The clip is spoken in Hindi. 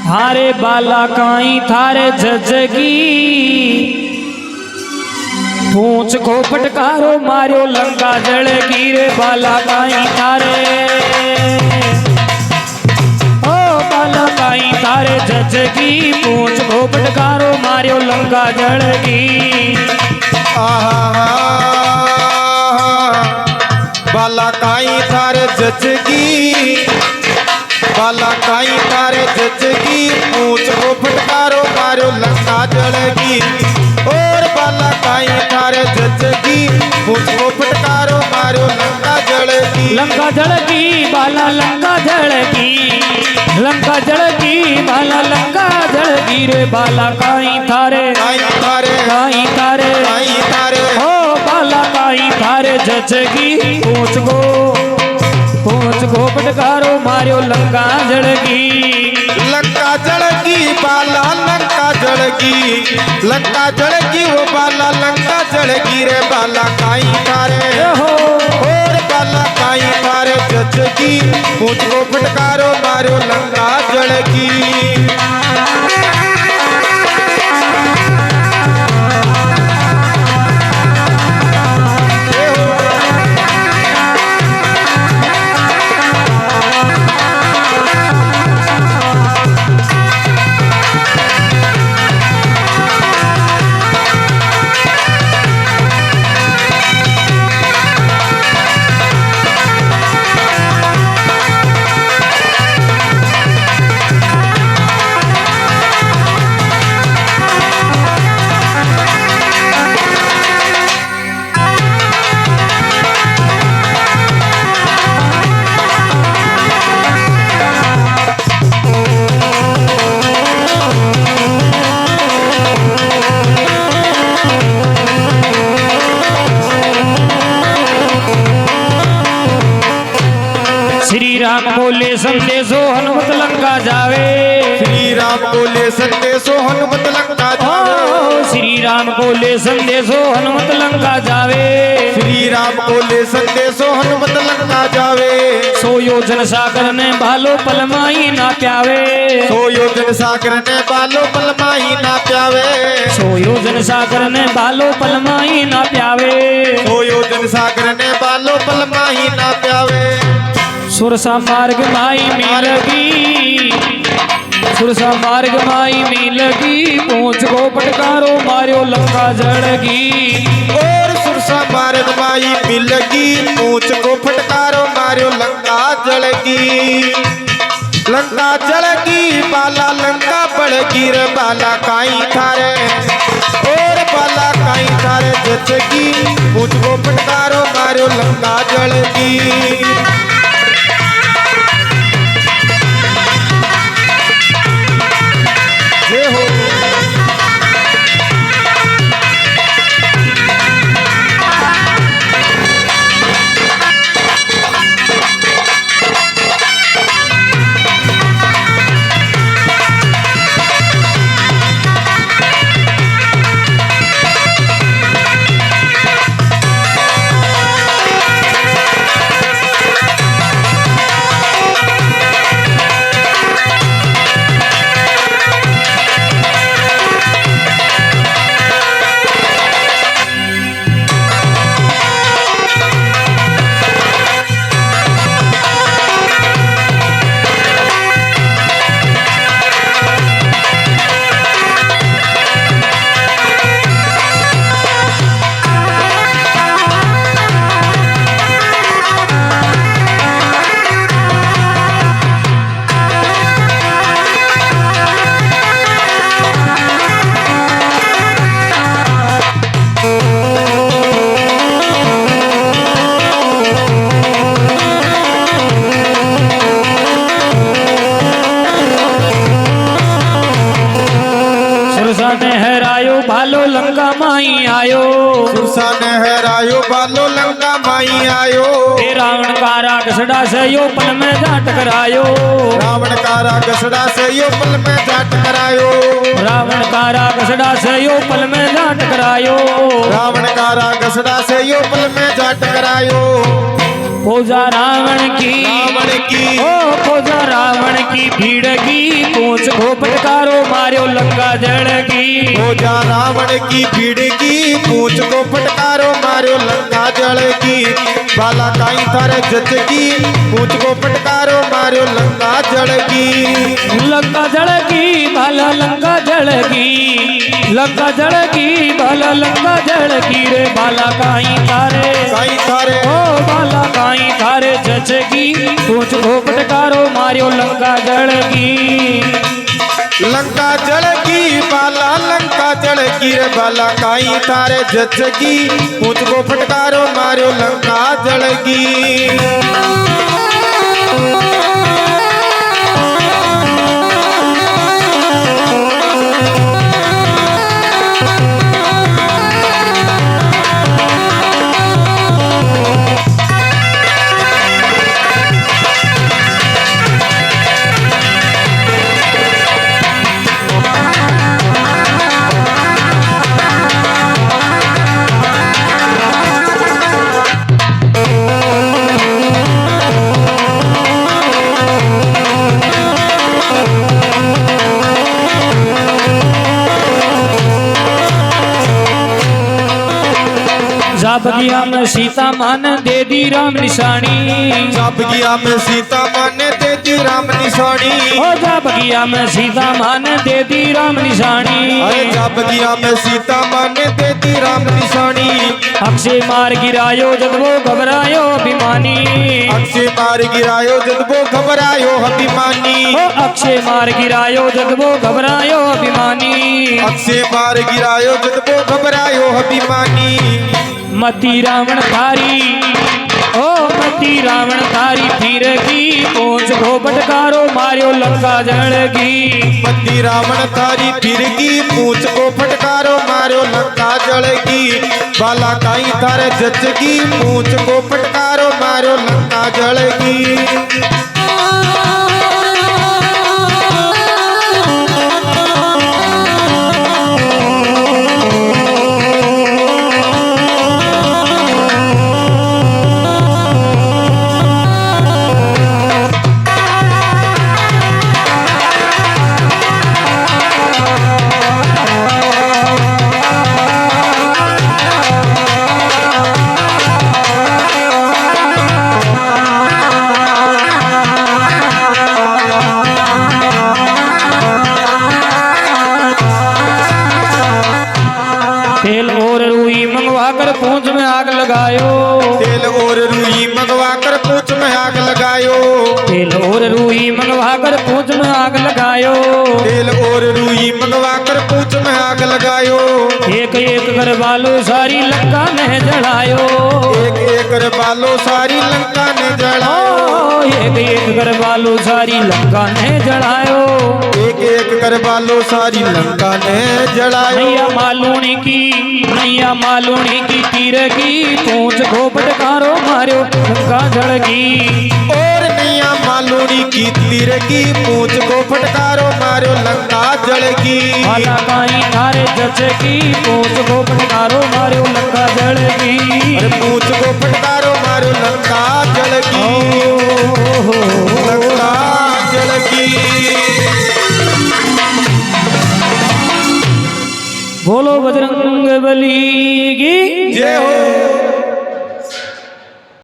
हारे बाला काई थारे जजगी पूछ को फटकारो मारो लंका जड़गी रे बाला काई थारे ओ बाला काई थारे जजगी पूछ को फटकारो मारो लंका जड़गी बाला काई थारे जजगी बाला काई थारे जजगी पूछ को फटकारो मारो लंका जड़गी और बाला काई थारे जजगी पूछ को फटकारो मारो लंका जड़गी बाला लंका जड़गी लंका जड़गी बाला लंका जड़गी रे बाला काई थारे काई थारे हो बाला काई थारे जजगी पूछ को फटकारो मारो लंका जड़गी बाला लंका जड़गी वो बाला लंका जड़गी रे बाला काई थारे हो और बाला काई थारे जजगी पूछ को फटकारो मारो लंका जड़गी श्री राम बोले संदेशो हनुमत लंका जावे श्री राम बोले संदेशो हनुमत लंका जावे श्री राम बोले संदेशो हनुमत लंका जावे श्री राम बोले संदेशो हनुमत लंका जावे सो योजन सागर ने भालो पलमाई ना प्यावे सो योजन सागर ने बालो पलमाही ना प्यावे सो योजन सागर ने भालो पलमाई ना प्यावे सो योजन सागर ने बालो पलमाही ना प्यावे सुरसा मार्ग माई मिलगी सुरसा मार्ग माई मिलगी पूछ को फटकारो मारो लंका जड़गी और सुरसा मार्ग माई मिलगी पूछ को फटकारो मारो लंका जड़गी बाला लंका पड़गी रे बाला काई थारे और बाला काई थारे जचगी पूछ को फटकारो मारो लंका जड़गी भालो लंका माई आयो सुरसा ने हैरायो बालो लंका माई आयो ए रावण का रागसड़ा से यो पल में जाट करायो रावण का रागसड़ा से यो पल में जाट करायो रावण का रागसड़ा से यो पल में जाट करायो रावण का रागसड़ा से यो पल में जाट करायो पूजा रावण की ओ पूजा रावण की भीड़ की पूछ को फटकारो मार्यो लंका जड़ की पूजा रावण की भीड़ की पूछ को फटकारो मार्यो लंका जल की बाला काई थारे जच की पूछ को फटकारो मार्यो लंका जल की लंका जड़ की बाला लंका जड़ की लंका जड़ की बाला लंका जड़ की रे बाला काई थारे ओ बाला काई थारे जच की पूछ को फटकारो मार्यो लंका जड़ की लंका जल की बाला लंका जल की रे बाला काई थारे जच की पूछ को फटकारो मार्यो लंका जल की बगिया में सीता मान दे दी राम निशानी जा बगिया में सीता मान दे दी राम निशानी ओ जा बगिया में सीता मान दे दी राम निशानी अरे जा बगिया में सीता मान दे दी राम निशानी अक्षय मार गिरायो जब वो घबरायो अभिमानी अक्षय मार गिरायो जब वो घबरायो अभिमानी ओ अक्षय मार गिरायो जब वो घबरायो अभिमानी अक्षय मार गिरायो जब वो घबरायो अभिमानी मती रावण थारी ओ मती रावण थारी फिर की पहुंच गो फटकारो मार्यो लंका जड़ की मती रावण थारी फिर की पूछ को फटकारो मार्यो लंका जड़ की बाला काई थारे जच की पूछ को फटकारो मार्यो लंका जड़ की तेल और रुई मंगवा कर पूंछ में आग लगायो तेल और रुई मंगवा कर पूंछ में आग लगायो तेल और रुई मंगवा कर पूंछ में आग लगायो तेल और रुई मंगवा कर पूंछ में आग लगायो एक एक कर बालो सारी लंका ने जलायो एक एक कर बालो सारी लंका ने जलायो एक एक कर बालो सारी लंका ने जलायो एक एक कर बालो सारी लंका ने जलायो नैया मालूनी की तीर की पूंछ को फटकारो मार्यो लंका जड़ की और नैया मालूनी की तीर की पूंछ को फटकारो मार्यो लंका जड़ की बाला काई थारे जच की पूंछ को फटकारो मार्यो लंका जड़ की पूंछ को फटकारो मार्यो लंका जड़